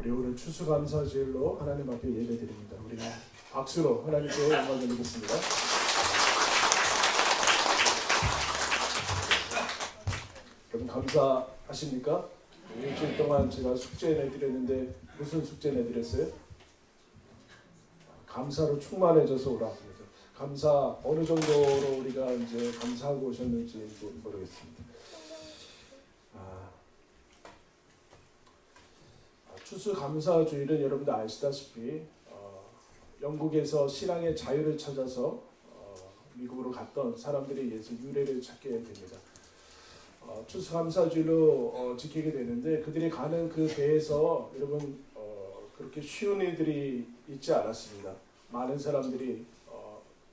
우리 오늘 추수감사주일로 하나님 앞에 예배드립니다. 우리 박수로 하나님께 영광 드리겠습니다. 여러분 감사하십니까? 일주일 동안 제가 숙제 내드렸는데 무슨 숙제 내드렸어요? 감사로 충만해져서 오라. 감사 어느 정도로 우리가 이제 감사하고 오셨는지 모르겠습니다. 추수감사주일은 여러분들 아시다시피 영국에서 신앙의 자유를 찾아서 미국으로 갔던 사람들에 의해서 유래를 찾게 됩니다. 추수감사주일로 지키게 되는데 그들이 가는 그 배에서 여러분 그렇게 쉬운 일들이 있지 않았습니다. 많은 사람들이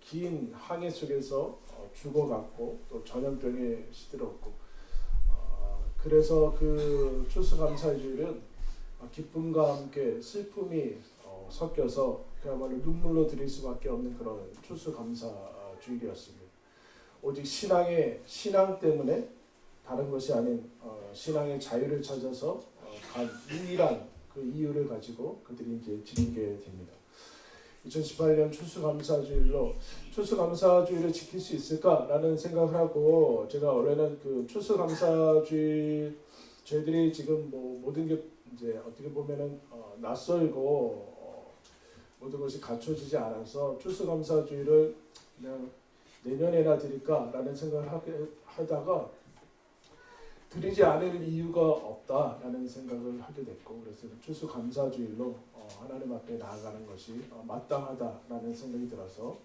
긴 항해 속에서 죽어갔고 또 전염병에 시들었고 그래서 그 추수감사주일은 기쁨과 함께 슬픔이 섞여서 그야말로 눈물로 드릴 수밖에 없는 그런 추수감사주일이었습니다. 오직 신앙 때문에 다른 것이 아닌 신앙의 자유를 찾아서 간 유일한 그 이유를 가지고 그들이 이제 지키게 됩니다. 2018년 추수감사주일을 지킬 수 있을까라는 생각을 하고 제가 원래는 그 추수감사주일 저희들이 지금 뭐 모든 게 이제 어떻게 보면은 낯설고 모든 것이 갖춰지지 않아서 추수감사주일을 그냥 내년에나 드릴까라는 생각을 하다가 드리지 않을 이유가 없다라는 생각을 하게 됐고 그래서 추수감사주일로 하나님 앞에 나아가는 것이 마땅하다라는 생각이 들어서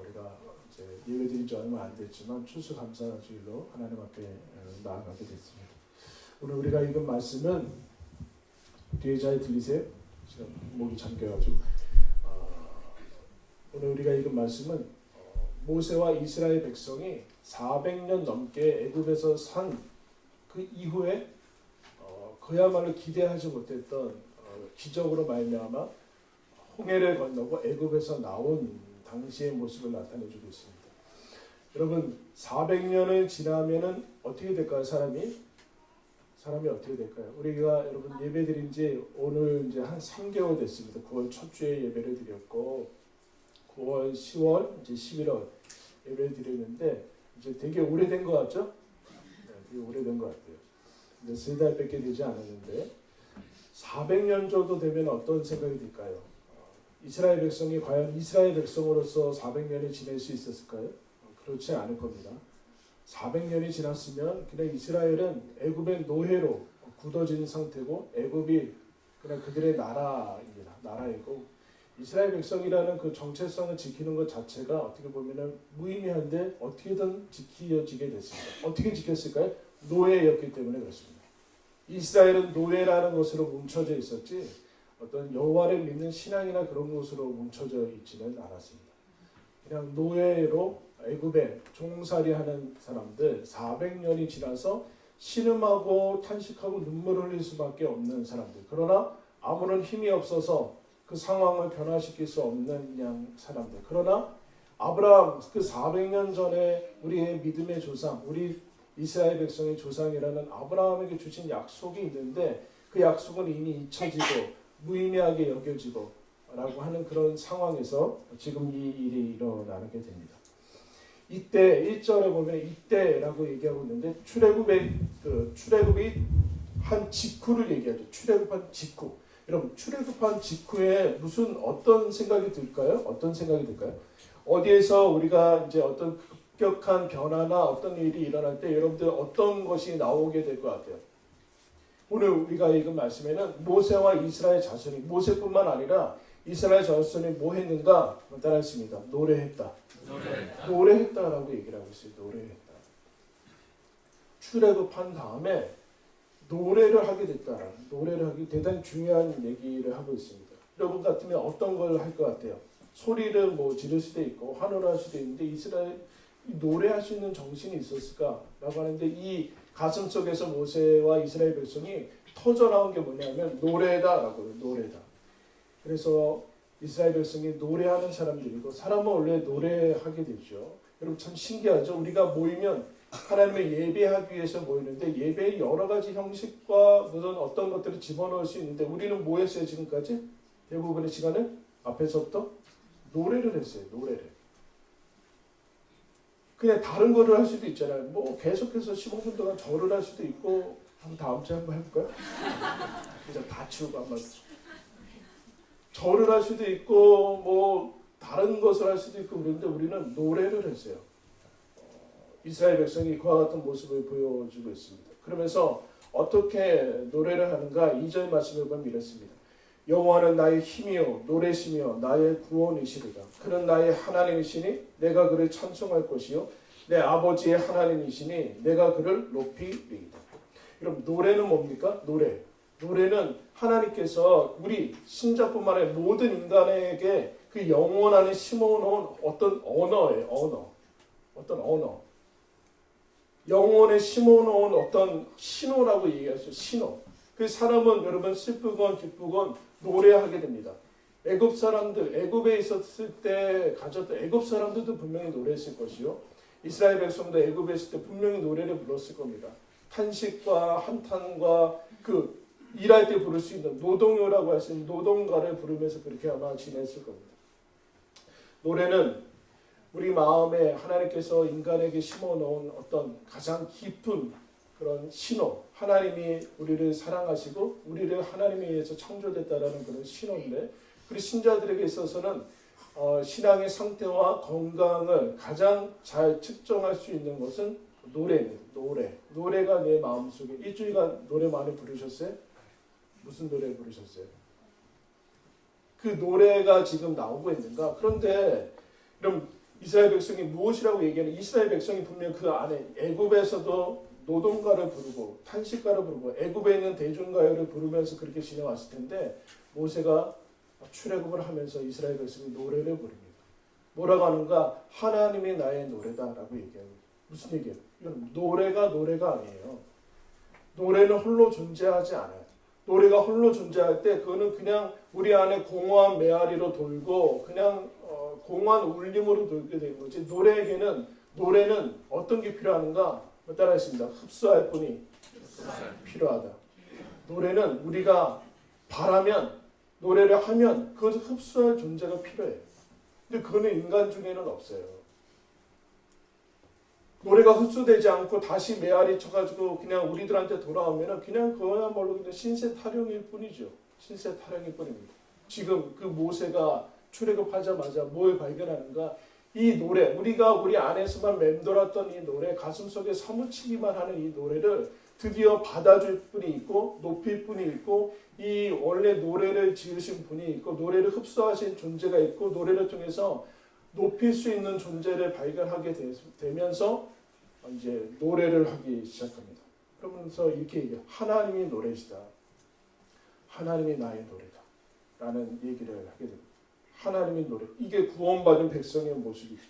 우리가 이제 예배드린 지 얼마 안 됐지만 추수감사주일로 하나님 앞에 나아가게 됐습니다. 오늘 우리가 읽은 말씀은 뒤에 잘 들리세요? 지금 목이 잠겨가지고 오늘 우리가 읽은 말씀은 모세와 이스라엘 백성이 400년 넘게 애굽에서 산 그 이후에 그야말로 기대하지 못했던 기적으로 말미암아 홍해를 건너고 애굽에서 나온 당시의 모습을 나타내주고 있습니다. 여러분 400년을 지나면은 어떻게 될까요? 사람이 어떻게 될까요? 우리가 여러분 예배드린 지 오늘 이제 한 3개월 됐습니다. 9월 첫 주에 예배를 드렸고 9월, 10월, 이제 11월 예배를 드렸는데 이제 되게 오래된 것 같죠? 네, 되게 오래된 것 같아요. 근데 3달밖에 되지 않았는데 400년 정도 되면 어떤 생각이 들까요? 이스라엘 백성이 과연 이스라엘 백성으로서 400년을 지낼 수 있었을까요? 그렇지 않을 겁니다. 400년이 지났으면 그냥 이스라엘은 애굽의 노예로 굳어진 상태고 애굽이 그냥 그들의 나라이고 이스라엘 백성이라는 그 정체성을 지키는 것 자체가 어떻게 보면은 무의미한데 어떻게든 지켜지게 됐습니다. 어떻게 지켰을까요? 노예였기 때문에 그렇습니다. 이스라엘은 노예라는 것으로 뭉쳐져 있었지 어떤 여호와를 믿는 신앙이나 그런 것으로 뭉쳐져 있지는 않았습니다. 그냥 노예로 애굽에 종살이하는 사람들 400년이 지나서 신음하고 탄식하고 눈물을 흘릴 수밖에 없는 사람들 그러나 아무런 힘이 없어서 그 상황을 변화시킬 수 없는 그냥 사람들 그러나 아브라함 그 400년 전에 우리의 믿음의 조상 우리 이스라엘 백성의 조상이라는 아브라함에게 주신 약속이 있는데 그 약속은 이미 잊혀지고 무의미하게 여겨지고 라고 하는 그런 상황에서 지금 이 일이 일어나게 됩니다. 이때 1절에 보면 이때라고 얘기하고 있는데 출애굽이 한 직후를 얘기하죠. 출애굽한 직후. 여러분 출애굽한 직후에 어떤 생각이 들까요? 어디에서 우리가 이제 어떤 급격한 변화나 어떤 일이 일어날 때 여러분들 어떤 것이 나오게 될 것 같아요? 오늘 우리가 읽은 말씀에는 모세와 이스라엘 자손이 모세뿐만 아니라 이스라엘 자손이 뭐 했는가? 따라했습니다. 노래했다라고 얘기를 하고 있어요. 노래했다. 출애굽한 다음에 노래를 하게 됐다라는 대단히 중요한 얘기를 하고 있습니다. 여러분 같으면 어떤 걸 할 것 같아요? 소리를 뭐 지를 수도 있고 환호를 할 수도 있는데 이스라엘 노래할 수 있는 정신이 있었을까라고 하는데 이 가슴 속에서 모세와 이스라엘 백성이 터져 나온 게 뭐냐면 노래다라고요. 노래다. 그래서 이스라엘 백성이 노래하는 사람들이고 사람은 원래 노래하게 되죠. 여러분 참 신기하죠. 우리가 모이면 하나님을 예배하기 위해서 모이는데 예배의 여러 가지 형식과 무슨 어떤 것들을 집어넣을 수 있는데 우리는 뭐 했어요 지금까지? 대부분의 시간을 앞에서부터 노래를 했어요. 노래를. 그냥 다른 거를 할 수도 있잖아요. 뭐 계속해서 15분 동안 절을 할 수도 있고 한번 다음 주에 한번 해볼까요? 이제 다 치우고 한번 절을 할 수도 있고 뭐 다른 것을 할 수도 있고 그런데 우리는 노래를 했어요. 이스라엘 백성이 그와 같은 모습을 보여주고 있습니다. 그러면서 어떻게 노래를 하는가 2절 말씀을 보면 이렇습니다. 여호와는 나의 힘이요 노래시며 나의 구원이시리다. 그는 나의 하나님이시니 내가 그를 찬송할 것이요 내 아버지의 하나님이시니 내가 그를 높이리이다. 여러분 노래는 뭡니까? 노래는 하나님께서 우리 신자뿐만 아니라 모든 인간에게 그 영혼 안에 심어놓은 어떤 언어예요. 어떤 언어. 영혼에 심어놓은 어떤 신호라고 얘기하죠. 신호. 그 사람은 여러분 슬프건 기쁘건 노래하게 됩니다. 애굽 사람들, 애굽에 있었을 때 가졌던 애굽 사람들도 분명히 노래했을 것이요. 이스라엘 백성도 애굽에 있을 때 분명히 노래를 불렀을 겁니다. 탄식과 한탄과 그 일할 때 부를 수 있는 노동요라고 할 수 있는 노동가를 부르면서 그렇게 아마 지냈을 겁니다. 노래는 우리 마음에 하나님께서 인간에게 심어놓은 어떤 가장 깊은 그런 신호, 하나님이 우리를 사랑하시고 우리를 하나님에 의해서 창조됐다라는 그런 신호인데, 우리 신자들에게 있어서는 신앙의 상태와 건강을 가장 잘 측정할 수 있는 것은 노래입니다. 노래가 내 마음속에. 일주일간 노래 많이 부르셨어요? 무슨 노래 부르셨어요? 그 노래가 지금 나오고 있는가? 그런데 그럼 이스라엘 백성이 무엇이라고 얘기하는? 이스라엘 백성이 분명 그 안에 애굽에서도 노동가를 부르고 탄식가를 부르고 애굽에 있는 대중가요를 부르면서 그렇게 지내왔을 텐데, 모세가 출애굽을 하면서 이스라엘 백성이 노래를 부릅니다. 뭐라고 하는가? 하나님이 나의 노래다라고 얘기합니다. 무슨 얘기예요? 이건 노래가 아니에요. 노래는 홀로 존재하지 않아요. 노래가 홀로 존재할 때 그거는 그냥 우리 안에 공허한 메아리로 돌고 그냥 공허한 울림으로 돌게 되는 거지. 노래는 어떤 게 필요한가? 따라했습니다. 흡수할 뿐이 필요하다. 노래는 우리가 바라면, 노래를 하면 그것을 흡수할 존재가 필요해요. 근데 그거는 인간 중에는 없어요. 노래가 흡수되지 않고 다시 메아리 쳐가지고 그냥 우리들한테 돌아오면은 그냥 그거야말로 그냥 신세 타령일 뿐이죠. 신세 타령일 뿐입니다. 지금 그 모세가 출애굽하자마자 뭘 발견하는가? 이 노래, 우리가 우리 안에서만 맴돌았던 이 노래, 가슴속에 사무치기만 하는 이 노래를 드디어 받아줄 분이 있고 높일 분이 있고, 이 원래 노래를 지으신 분이 있고 노래를 흡수하신 존재가 있고 노래를 통해서 높일 수 있는 존재를 발견하게 되면서 이제 노래를 하기 시작합니다. 그러면서 이렇게 얘기해요. 하나님이 노래시다. 하나님이 나의 노래다. 라는 얘기를 하게 됩니다. 하나님의 노래. 이게 구원받은 백성의 모습이죠.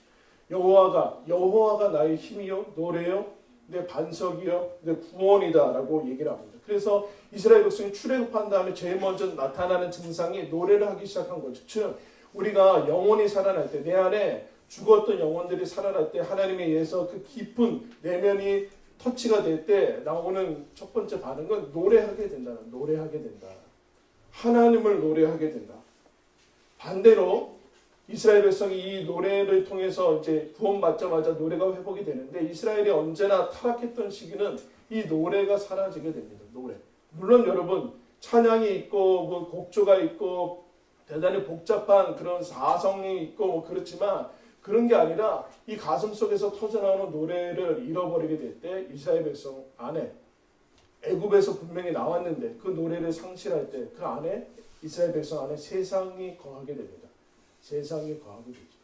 여호와가 나의 힘이요 노래요 내 반석이요 내 구원이다 라고 얘기를 합니다. 그래서 이스라엘 백성이 출애굽한 다음에 제일 먼저 나타나는 증상이 노래를 하기 시작한 거죠. 즉 우리가 영혼이 살아날 때, 내 안에 죽었던 영혼들이 살아날 때 하나님에 의해서 그 깊은 내면이 터치가 될 때 나오는 첫 번째 반응은 노래하게 된다. 하나님을 노래하게 된다. 반대로 이스라엘 백성이 이 노래를 통해서 이제 구원받자마자 노래가 회복이 되는데, 이스라엘이 언제나 타락했던 시기는 이 노래가 사라지게 됩니다. 노래. 물론 여러분 찬양이 있고 뭐 곡조가 있고 대단히 복잡한 그런 사성이 있고 뭐 그렇지만, 그런 게 아니라 이 가슴 속에서 터져나오는 노래를 잃어버리게 될 때 이스라엘 백성 안에, 애굽에서 분명히 나왔는데 그 노래를 상실할 때 그 안에, 이스라엘 백성 안에 세상이 거하게 됩니다. 세상이 거하게 되죠.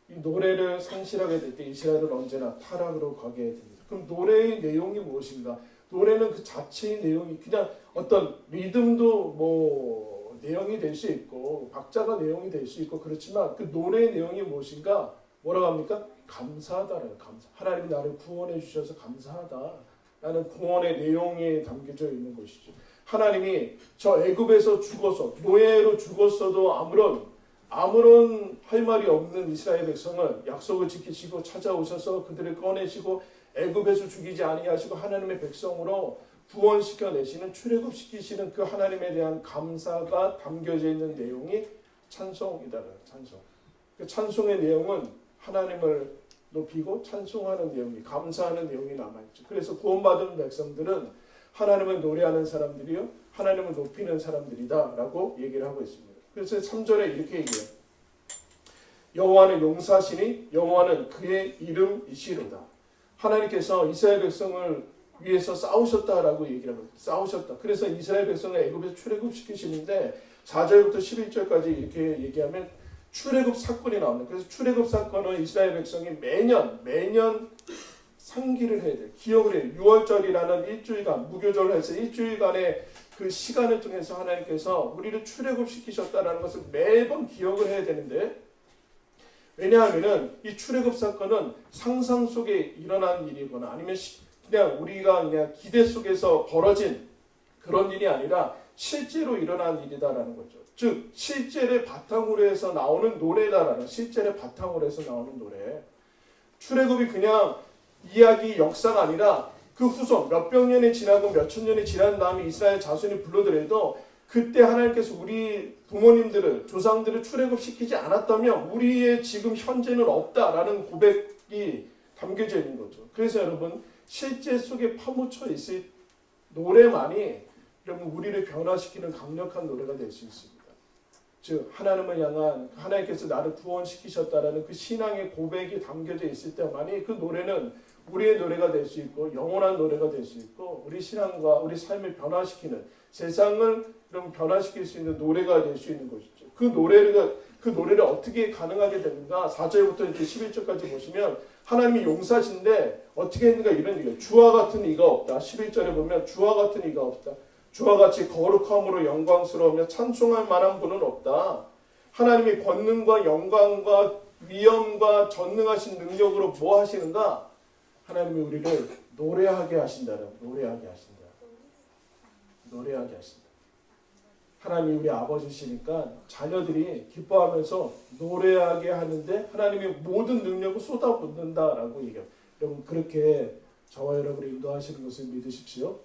이 노래를 상실하게 될 때 이스라엘은 언제나 타락으로 가게 됩니다. 그럼 노래의 내용이 무엇인가? 노래는 그 자체의 내용이 그냥 어떤 리듬도 뭐 내용이 될 수 있고 박자가 내용이 될 수 있고 그렇지만, 그 노래의 내용이 무엇인가? 뭐라고 합니까? 감사하다라는 감사. 하나님이 나를 구원해 주셔서 감사하다. 라는 구원의 내용이 담겨져 있는 것이죠. 하나님이 저 애굽에서 죽어서 노예로 죽었어도 아무런 아무런 할 말이 없는 이스라엘 백성을 약속을 지키시고 찾아오셔서 그들을 꺼내시고 애굽에서 죽이지 아니하시고 하나님의 백성으로 구원시켜내시는 출애굽시키시는 그 하나님에 대한 감사가 담겨져 있는 내용이 찬송이다라는 찬송. 그 찬송의 내용은 하나님을 높이고 찬송하는 내용이 감사하는 내용이 남아있죠. 그래서 구원받은 백성들은 하나님을 노래하는 사람들이요 하나님을 높이는 사람들이다 라고 얘기를 하고 있습니다. 그래서 3절에 이렇게 얘기해요. 여호와는 용사시니 여호와는 그의 이름이시로다. 하나님께서 이스라엘 백성을 위해서 싸우셨다라고 얘기를 합니다. 싸우셨다. 그래서 이스라엘 백성을 애굽에서 출애굽시키시는데 4절부터 11절까지 이렇게 얘기하면 출애굽 사건이 나옵니다. 그래서 출애굽 사건은 이스라엘 백성이 매년 상기를 해야 돼요. 기억을 해요. 6월절이라는 일주일간 무교절을 해서 일주일간의 그 시간을 통해서 하나님께서 우리를 출애굽시키셨다는 것을 매번 기억을 해야 되는데 왜냐하면 이 출애굽 사건은 상상 속에 일어난 일이거나 아니면 그냥 우리가 그냥 기대 속에서 벌어진 그런 일이 아니라 실제로 일어난 일이다라는 거죠. 즉 실제를 바탕으로 해서 나오는 노래다라는 실제를 바탕으로 해서 나오는 노래. 출애굽이 그냥 이야기 역사가 아니라 그 후손 몇백 년이 지나고 몇천 년이 지난 다음에 이스라엘 자손이 불러들여도 그때 하나님께서 우리 부모님들을 조상들을 출애굽시키지 않았다면 우리의 지금 현재는 없다라는 고백이 담겨져 있는 거죠. 그래서 여러분 실제 속에 파묻혀 있을 노래만이 여러분 우리를 변화시키는 강력한 노래가 될 수 있습니다. 즉 하나님을 향한 하나님께서 나를 구원시키셨다라는 그 신앙의 고백이 담겨져 있을 때만이 그 노래는 우리의 노래가 될 수 있고 영원한 노래가 될 수 있고 우리 신앙과 우리 삶을 변화시키는 세상을 그럼 변화시킬 수 있는 노래가 될 수 있는 것이죠. 그 노래를 어떻게 가능하게 되는가? 4절부터 이제 11절까지 보시면 하나님이 용사신데 어떻게 했는가 이런 얘기예요. 주와 같은 이가 없다. 11절에 보면 주와 같은 이가 없다. 주와 같이 거룩함으로 영광스러우며 찬송할 만한 분은 없다. 하나님이 권능과 영광과 위엄과 전능하신 능력으로 뭐 하시는가? 하나님이 우리를 노래하게 하신다는 노래하게 하신다. 노래하게 하신다. 하나님이 우리 아버지시니까 자녀들이 기뻐하면서 노래하게 하는데 하나님의 모든 능력을 쏟아붓는다라고 얘기해요. 여러분 그렇게 저와 여러분을 인도하시는 것을 믿으십시오.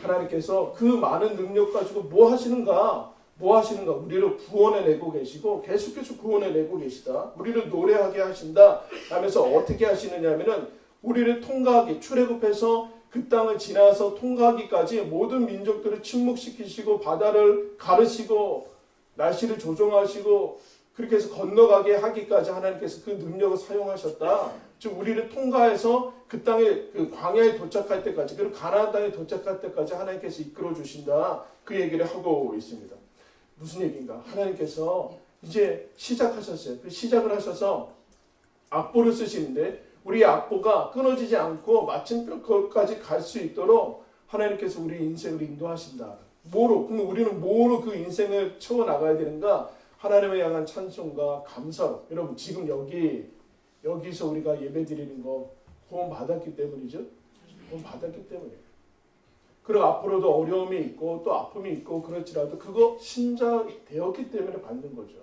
하나님께서 그 많은 능력 가지고 뭐 하시는가? 뭐 하시는가? 우리를 구원해내고 계시고 계속해서 구원해내고 계시다. 우리를 노래하게 하신다. 하면서 어떻게 하시느냐 하면은 우리를 통과하기 출애굽해서 그 땅을 지나서 통과하기까지 모든 민족들을 침묵시키시고 바다를 가르시고 날씨를 조종하시고 그렇게 해서 건너가게 하기까지 하나님께서 그 능력을 사용하셨다. 즉 우리를 통과해서 그 땅에 그 광야에 도착할 때까지 그리고 가나안 땅에 도착할 때까지 하나님께서 이끌어 주신다. 그 얘기를 하고 있습니다. 무슨 얘기인가? 하나님께서 이제 시작하셨어요. 그 시작을 하셔서 악보를 쓰시는데 우리의 악보가 끊어지지 않고 마침표까지 갈 수 있도록 하나님께서 우리 인생을 인도하신다. 뭐로? 그럼 우리는 뭐로 그 인생을 채워나가야 되는가? 하나님을 향한 찬송과 감사로. 여러분 지금 여기서 우리가 예배드리는 거 구원 받았기 때문이죠. 구원 받았기 때문이에요. 그리고 앞으로도 어려움이 있고 또 아픔이 있고 그렇지라도 그거 신자되었기 때문에 받는 거죠.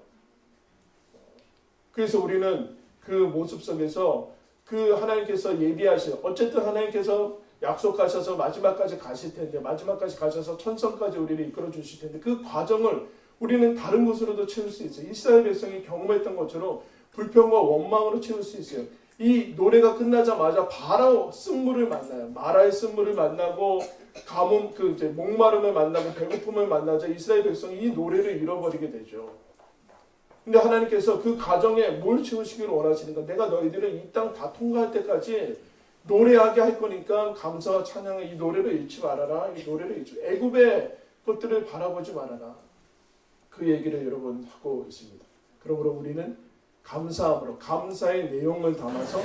그래서 우리는 그 모습 속에서 그 하나님께서 예비하신 어쨌든 하나님께서 약속하셔서 마지막까지 가실 텐데 마지막까지 가셔서 천성까지 우리를 이끌어 주실 텐데 그 과정을 우리는 다른 것으로도 채울 수 있어요. 이스라엘 백성이 경험했던 것처럼 불평과 원망으로 채울 수 있어요. 이 노래가 끝나자마자 바로 쓴물을 만나요. 마라의 쓴물을 만나고 가뭄 이제 목마름을 만나고 배고픔을 만나자 이스라엘 백성이 이 노래를 잃어버리게 되죠. 근데 하나님께서 그 가정에 뭘 채우시기를 원하시는가? 내가 너희들을 이 땅 다 통과할 때까지 노래하게 할 거니까 감사와 찬양의 이 노래를 잃지 말아라. 이 노래를 잃지 애굽의 것들을 바라보지 말아라. 그 얘기를 여러분 하고 있습니다. 그러므로 우리는 감사함으로 감사의 내용을 담아서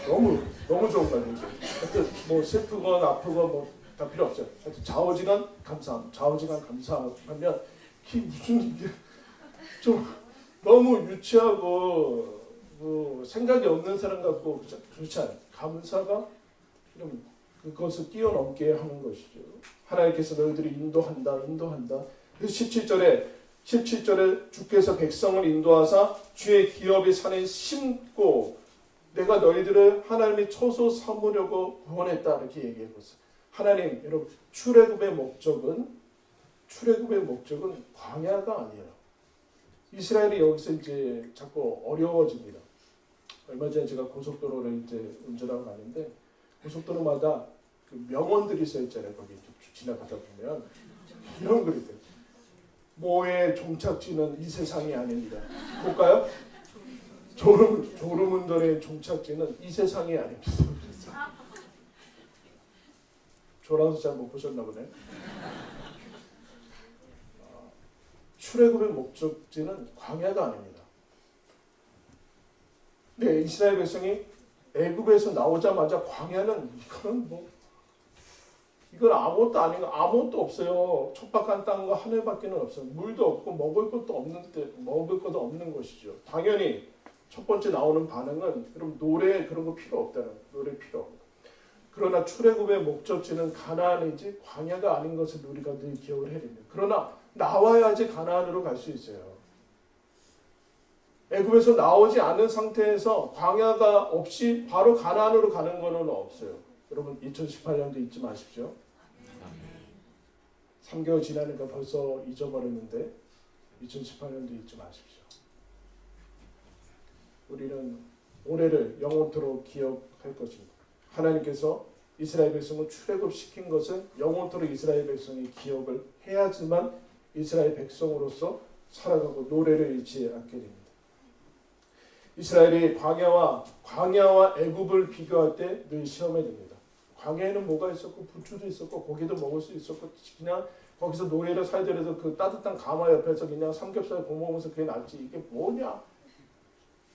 너무 좋은 거예요. 하여튼 뭐 슬프건 아프건 뭐 다 필요 없어요. 하여튼 좌우지간 감사함, 좌우지간 감사하면 무슨 이게 좀 너무 유치하고 뭐 생각이 없는 사람 같고 그렇지 않아요. 감사가 그것을 뛰어넘게 하는 것이죠. 하나님께서 너희들이 인도한다. 그 17절에 주께서 백성을 인도하사 주의 기업의 산에 심고 내가 너희들을 하나님의 초소 삼으려고 구원했다 이렇게 얘기하고 있어요. 하나님, 여러분 출애굽의 목적은 광야가 아니에요. 이스라엘이 여기서 이제 자꾸 어려워집니다. 얼마 전에 제가 고속도로를 이제 운전하고 가는데 고속도로마다 그 명언들이 써 있잖아요. 거기 지나가다 보면 이런 글이 있어요. 모의 종착지는 이 세상이 아닙니다. 볼까요? 졸음운전의 종착지는 이 세상이 아닙니다. 졸아서 잘 못 보셨나 보네. 출애굽의 목적지는 광야가 아닙니다. 네, 이스라엘 백성이 애굽에서 나오자마자 광야는 이건 아무것도 아닌 거 아무것도 없어요. 촉박한 땅과 하늘밖에는 없어요. 물도 없고 먹을 것도 없는 것이죠. 당연히 첫 번째 나오는 반응은 여러분 노래 그런 거 필요 없다는 노래 필요 없고. 그러나 출애굽의 목적지는 가나안이지 광야가 아닌 것을 우리가 늘 기억을 해야 됩니다. 그러나 나와야지 가나안으로 갈 수 있어요. 애굽에서 나오지 않은 상태에서 광야가 없이 바로 가나안으로 가는 것은 없어요. 여러분 2018년도 잊지 마십시오. 3개월 지나니까 벌써 잊어버렸는데 2018년도 잊지 마십시오. 우리는 올해를 영원토록 기억할 것입니다. 하나님께서 이스라엘 백성을 출애굽시킨 것은 영원토록 이스라엘 백성이 기억을 해야지만 이스라엘 백성으로서 살아가고 노래를 잃지 않게 됩니다. 이스라엘이 광야와 애굽을 비교할 때 늘 시험에 듭니다. 광야에는 뭐가 있었고 부추도 있었고 고기도 먹을 수 있었고 그냥 거기서 노예를 살더라도 그 따뜻한 가마 옆에서 그냥 삼겹살 구워 먹으면서 그게 낫지 이게 뭐냐.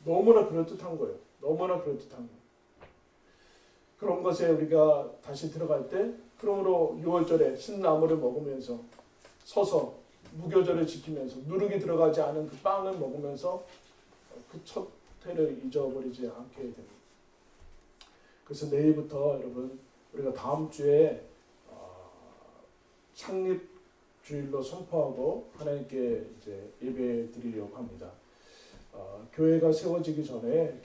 너무나 그럴듯한 거예요. 너무나 그럴듯한 거예요. 그런 것에 우리가 다시 들어갈 때 그러므로 6월절에 신나물을 먹으면서 서서 무교절을 지키면서 누룩이 들어가지 않은 그 빵을 먹으면서 그 첫 해를 잊어버리지 않게 됩니다. 그래서 내일부터 여러분 우리가 다음 주에 창립주일로 선포하고 하나님께 이제 예배 드리려고 합니다. 교회가 세워지기 전에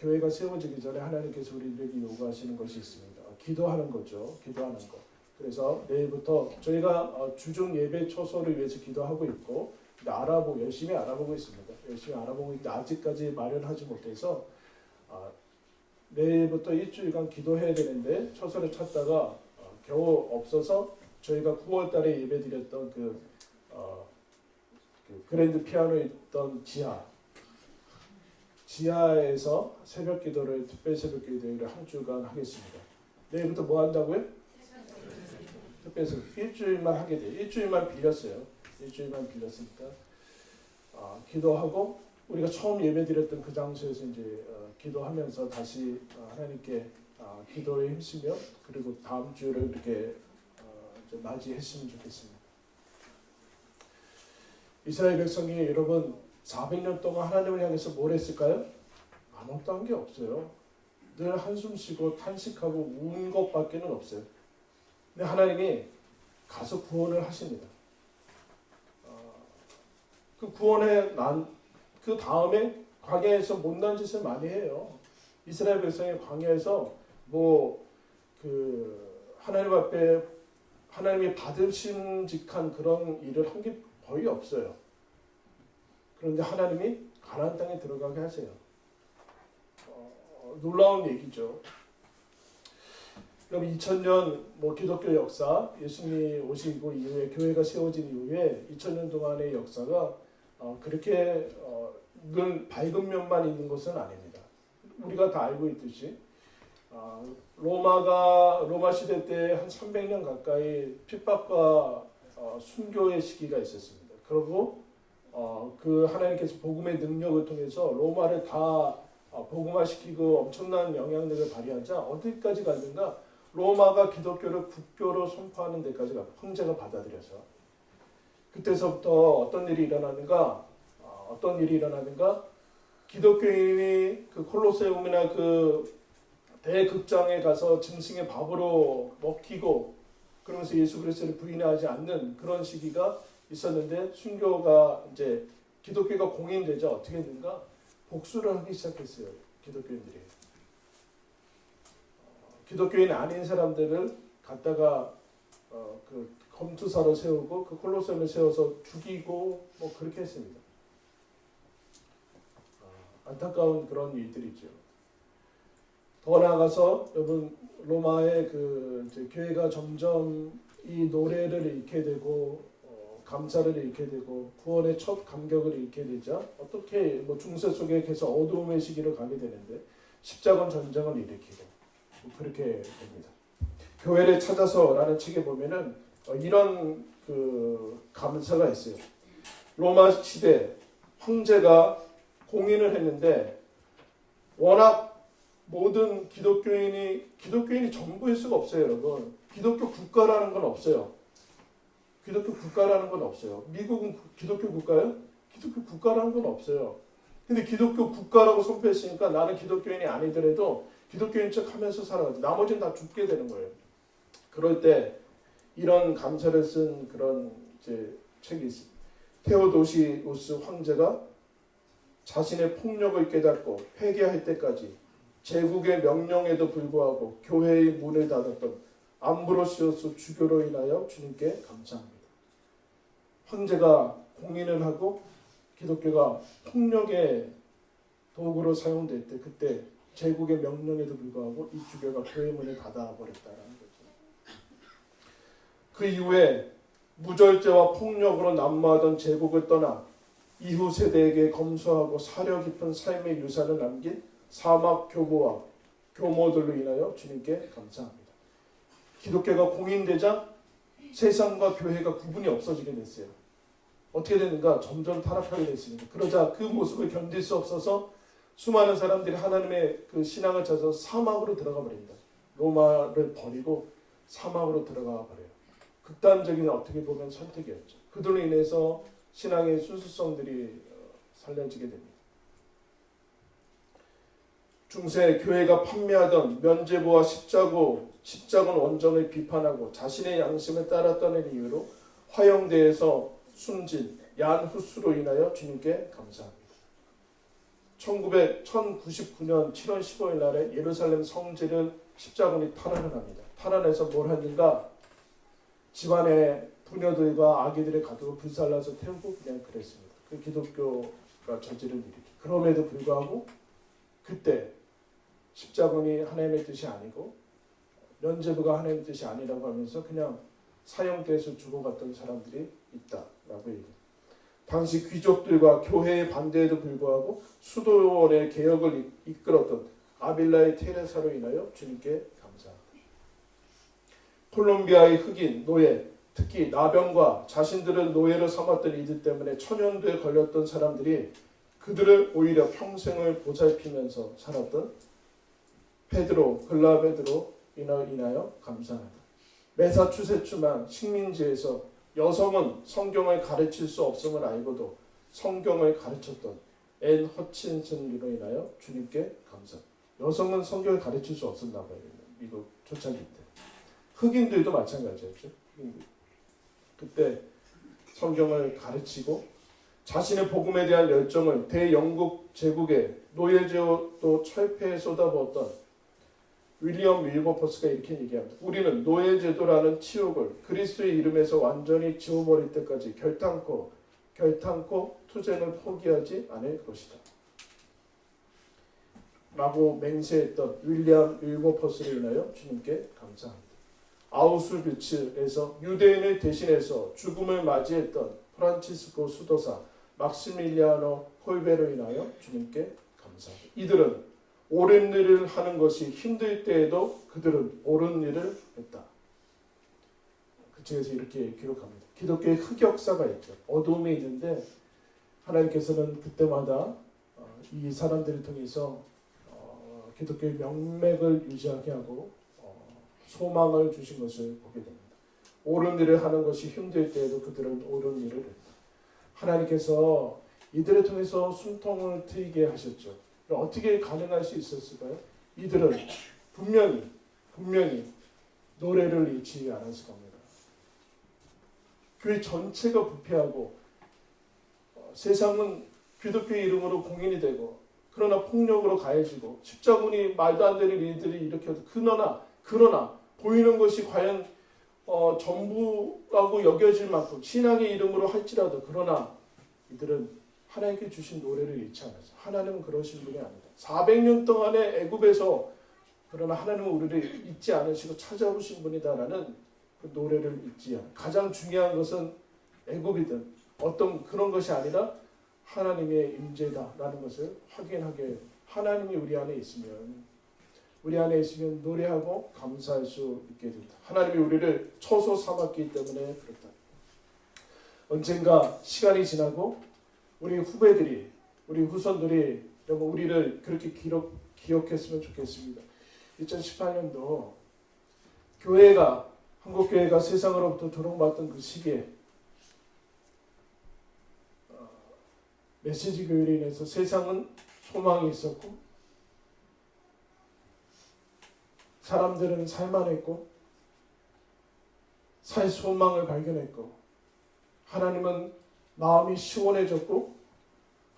하나님께서 우리들에게 요구하시는 것이 있습니다. 기도하는 거죠. 기도하는 거. 그래서 내일부터 저희가 주중 예배 초소를 위해서 기도하고 있고 열심히 알아보고 있습니다. 열심히 알아보고 있는데 아직까지 마련하지 못해서 내일부터 일주일간 기도해야 되는데 초소를 찾다가 겨우 없어서 저희가 9월 달에 예배 드렸던 그 그랜드 피아노 있던 지하에서 새벽 기도를 특별 새벽 기도를 한 주간 하겠습니다. 내일부터 뭐 한다고요? 특별 새벽 일주일만 하게 돼요. 일주일만 빌렸으니까 기도하고 우리가 처음 예배드렸던 그 장소에서 이제 기도하면서 다시 하나님께 기도에 힘쓰며 그리고 다음 주를 이렇게 맞이했으면 좋겠습니다. 이스라엘 백성이 여러분 400년 동안 하나님을 향해서 뭘 했을까요? 아무것도 한 게 없어요. 늘 한숨 쉬고 탄식하고 운 것밖에는 없어요. 근데 하나님이 가서 구원을 하십니다. 그 구원에 그 다음에 광야에서 못난 짓을 많이 해요. 이스라엘 백성이 광야에서 하나님 앞에 하나님이 받으심직한 그런 일을 한 게 거의 없어요. 그런데 하나님이 가나안 땅에 들어가게 하세요. 놀라운 얘기죠. 그럼 2000년 기독교 역사, 예수님이 오시고 이후에 교회가 세워진 이후에 2000년 동안의 역사가 그렇게 늘 밝은 면만 있는 것은 아닙니다. 우리가 다 알고 있듯이 로마 시대 때 한 300년 가까이 핍박과 순교의 시기가 있었습니다. 그리고 그 하나님께서 복음의 능력을 통해서 로마를 다 복음화시키고 엄청난 영향력을 발휘하자 어디까지 갔는가? 로마가 기독교를 국교로 선포하는 데까지 가 황제가 받아들여서 그때서부터 어떤 일이 일어나는가? 기독교인이 그 콜로세움이나 그 대극장에 가서 짐승의 밥으로 먹히고 그러면서 예수 그리스도를 부인하지 않는 그런 시기가 있었는데 순교가 이제 기독교가 공인되자 어떻게 됐는가? 복수를 하기 시작했어요. 기독교인들이. 기독교인 아닌 사람들을 갖다가 그 검투사로 세우고 그 콜로세움에 세워서 죽이고 뭐 그렇게 했습니다. 안타까운 그런 일들이죠. 더 나아가서 여러분 로마의 그 이제 교회가 점점 이 노래를 잃게 되고 감사를 잃게 되고 구원의 첫 감격을 잃게 되자 어떻게 뭐 중세 속에 계속 어두움의 시기를 가게 되는데 십자군 전쟁을 일으키고 그렇게 됩니다. 교회를 찾아서라는 책에 보면은 이런 그 감사가 있어요. 로마 시대 황제가 공인을 했는데 워낙 모든 기독교인이 전부일 수가 없어요, 여러분. 기독교 국가라는 건 없어요. 기독교 국가라는 건 없어요. 미국은 기독교 국가예요? 기독교 국가라는 건 없어요. 근데 기독교 국가라고 선포했으니까 나는 기독교인이 아니더라도 기독교인 척 하면서 살아가지. 나머지는 다 죽게 되는 거예요. 그럴 때 이런 감사를 쓴 그런 이제 책이 있습니다. 테오도시우스 황제가 자신의 폭력을 깨닫고 회개할 때까지 제국의 명령에도 불구하고 교회의 문을 닫았던 암브로시오스 주교로 인하여 주님께 감사합니다. 황제가 공인을 하고 기독교가 폭력의 도구로 사용될 때 그때 제국의 명령에도 불구하고 이 주교가 교회 문을 닫아버렸다는 거죠. 그 이후에 무절제와 폭력으로 난무하던 제국을 떠나 이후 세대에게 검소하고 사려 깊은 삶의 유산을 남긴 사막 교보와 교모들로 인하여 주님께 감사합니다. 기독교가 공인되자 세상과 교회가 구분이 없어지게 됐어요. 어떻게 되는가? 점점 타락하게 됐습니다. 그러자 그 모습을 견딜 수 없어서 수많은 사람들이 하나님의 그 신앙을 찾아서 사막으로 들어가 버립니다. 로마를 버리고 사막으로 들어가 버려요. 극단적인 어떻게 보면 선택이었죠. 그들로 인해서 신앙의 순수성들이 살려지게 됩니다. 중세 교회가 판매하던 면죄부와 십자군 원정을 비판하고 자신의 양심을 따랐다는 이유로 화형대에서 숨진 얀 후스로 인하여 주님께 감사합니다. 1099년 7월 15일 날에 예루살렘 성지를 십자군이 탈환을 합니다. 탈환해서 뭘 하는가? 집안의 부녀들과 아기들의 가족을 불살라서 태우고 그냥 그랬습니다. 그 기독교가 저지른 일이죠. 그럼에도 불구하고 그때 십자군이 하나님의 뜻이 아니고 면죄부가 하나님의 뜻이 아니라고 하면서 그냥 사형대에서 죽어갔던 사람들이 있다라고 얘기합니다. 당시 귀족들과 교회의 반대에도 불구하고 수도원의 개혁을 이끌었던 아빌라의 테레사로 인하여 주님께 감사합니다. 콜롬비아의 흑인, 노예, 특히 나병과 자신들을 노예로 삼았던 이들 때문에 천연두에 걸렸던 사람들이 그들을 오히려 평생을 보살피면서 살았던 글라 베드로 인하여 감사합니다. 매사추세츠만 식민지에서 여성은 성경을 가르칠 수 없음을 알고도 성경을 가르쳤던 앤 허친슨으로 인하여 주님께 감사합니다. 여성은 성경을 가르칠 수 없었나 봐요. 미국 초창기 때. 흑인들도 마찬가지였죠. 흑인들. 그때 성경을 가르치고 자신의 복음에 대한 열정을 대영국 제국의 노예제도 철폐에 쏟아부었던 윌리엄 윌버퍼스가 이렇게 얘기합니다. 우리는 노예제도라는 치욕을 그리스도의 이름에서 완전히 지워버릴 때까지 결탄코 투쟁을 포기하지 않을 것이다. 라고 맹세했던 윌리엄 윌버퍼스를 인하여 주님께 감사합니다. 아우슈비츠에서 유대인을 대신해서 죽음을 맞이했던 프란치스코 수도사 막시밀리아노 콜베로 인하여 주님께 감사합니다. 이들은 옳은 일을 하는 것이 힘들 때에도 그들은 옳은 일을 했다. 그 책에서 이렇게 기록합니다. 기독교의 흑역사가 있죠. 어둠이 있는데 하나님께서는 그때마다 이 사람들을 통해서 기독교의 명맥을 유지하게 하고 소망을 주신 것을 보게 됩니다. 옳은 일을 하는 것이 힘들 때에도 그들은 옳은 일을 했다. 하나님께서 이들을 통해서 숨통을 트이게 하셨죠. 어떻게 가능할 수 있었을까요? 이들은 분명히 노래를 잃지 않았을 겁니다. 교회 전체가 부패하고 세상은 기독교의 이름으로 공인이 되고 그러나 폭력으로 가해지고 십자군이 말도 안 되는 일들이 일으켜도 그러나 보이는 것이 과연 전부라고 여겨질 만큼 신앙의 이름으로 할지라도 그러나 이들은 하나님께 주신 노래를 잃지 않았어요. 하나님은 그러신 분이 아니다. 400년 동안의 애굽에서 그러나 하나님은 우리를 잊지 않으시고 찾아오신 분이다라는 그 노래를 잊지 않아요. 가장 중요한 것은 애굽이든 어떤 그런 것이 아니라 하나님의 임재다라는 것을 확인하게 하나님이 우리 안에 있으면 노래하고 감사할 수 있게 된다. 하나님이 우리를 처소 삼았기 때문에 그렇다. 언젠가 시간이 지나고 우리 후배들이 우리 후손들이 여러분 우리를 그렇게 기억했으면 좋겠습니다. 2018년도 한국교회가 세상으로부터 조롱받던 그 시기에 메시지 교회로 인해서 세상은 소망이 있었고 사람들은 살만했고 살 소망을 발견했고 하나님은 마음이 시원해졌고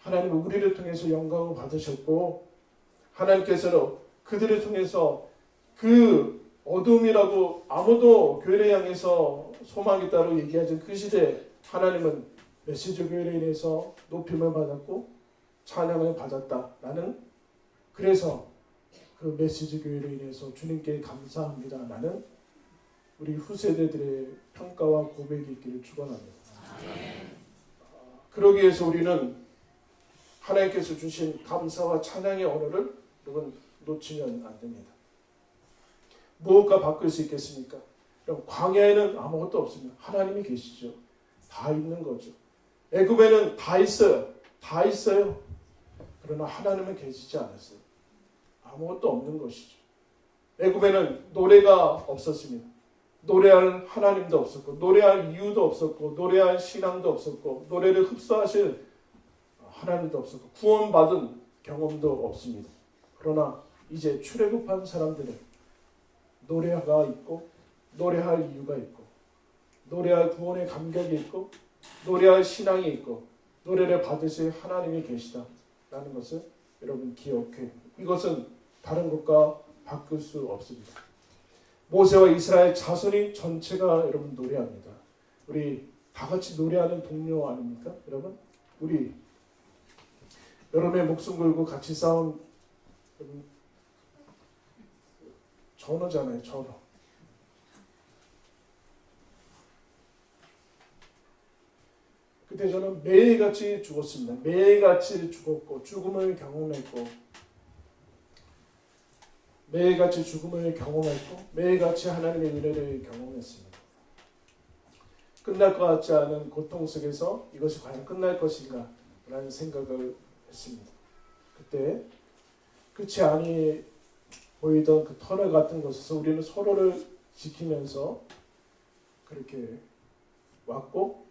하나님은 우리를 통해서 영광을 받으셨고 하나님께서는 그들을 통해서 그 어둠이라고 아무도 교회를 향해서 소망이 있다고 얘기하지 그 시대에 하나님은 메시지 교회로 인해서 높임을 받았고 찬양을 받았다라는 그래서 그 메시지 교회로 인해서 주님께 감사합니다라는 우리 후세대들의 평가와 고백이 있기를 축원합니다. 그러기 위해서 우리는 하나님께서 주신 감사와 찬양의 언어를 여러분 놓치면 안 됩니다. 무엇과 바꿀 수 있겠습니까? 여러분 광야에는 아무것도 없습니다. 하나님이 계시죠. 다 있는 거죠. 애굽에는 다 있어요. 그러나 하나님은 계시지 않았어요. 아무것도 없는 것이죠. 애굽에는 노래가 없었습니다. 노래할 하나님도 없었고 노래할 이유도 없었고 노래할 신앙도 없었고 노래를 흡수하실 하나님도 없었고 구원받은 경험도 없습니다. 그러나 이제 출애굽한 사람들은 노래가 있고 노래할 이유가 있고 노래할 구원의 감격이 있고 노래할 신앙이 있고 노래를 받으실 하나님이 계시다라는 것을 여러분 기억해. 이것은 다른 것과 바꿀 수 없습니다. 모세와 이스라엘 자손이 전체가 여러분 노래합니다. 우리 다 같이 노래하는 동료 아닙니까? 여러분 여러분의 목숨 걸고 같이 싸운 전어잖아요. 전어. 그때 저는 매일같이 죽었습니다. 매일같이 죽었고 죽음을 경험했고 매일같이 죽음을 경험했고 매일같이 하나님의 은혜를 경험했습니다. 끝날 것 같지 않은 고통 속에서 이것이 과연 끝날 것인가 라는 생각을 했습니다. 그때 끝이 아니 보이던 그 터널 같은 곳에서 우리는 서로를 지키면서 그렇게 왔고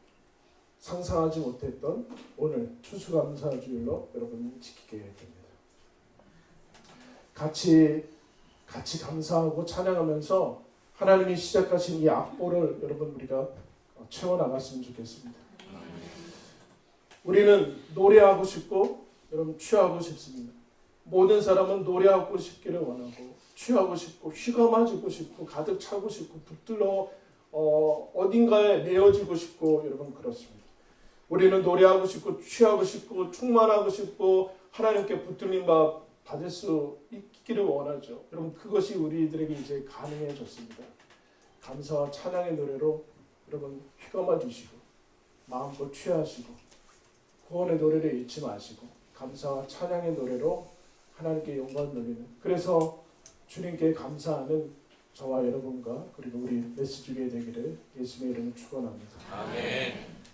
상상하지 못했던 오늘 추수감사주일로 여러분 지키게 됩니다. 같이 감사하고 찬양하면서 하나님이 시작하신 이 악보를 여러분 우리가 채워나갔으면 좋겠습니다. 우리는 노래하고 싶고 여러분 취하고 싶습니다. 모든 사람은 노래하고 싶기를 원하고 취하고 싶고 휘가 맞고 싶고 가득 차고 싶고 붙들러 어딘가에 내어지고 싶고 여러분 그렇습니다. 우리는 노래하고 싶고 취하고 싶고 충만하고 싶고 하나님께 붙들림 받을 수 있기를 원하죠. 여러분 그것이 우리들에게 이제 가능해졌습니다. 감사와 찬양의 노래로 여러분 휘감아 주시고 마음껏 취하시고 구원의 노래를 잃지 마시고 감사와 찬양의 노래로 하나님께 영광 돌리는 그래서 주님께 감사하는 저와 여러분과 그리고 우리 메시지교회 되기를 예수님의 이름으로 축원합니다. 아멘.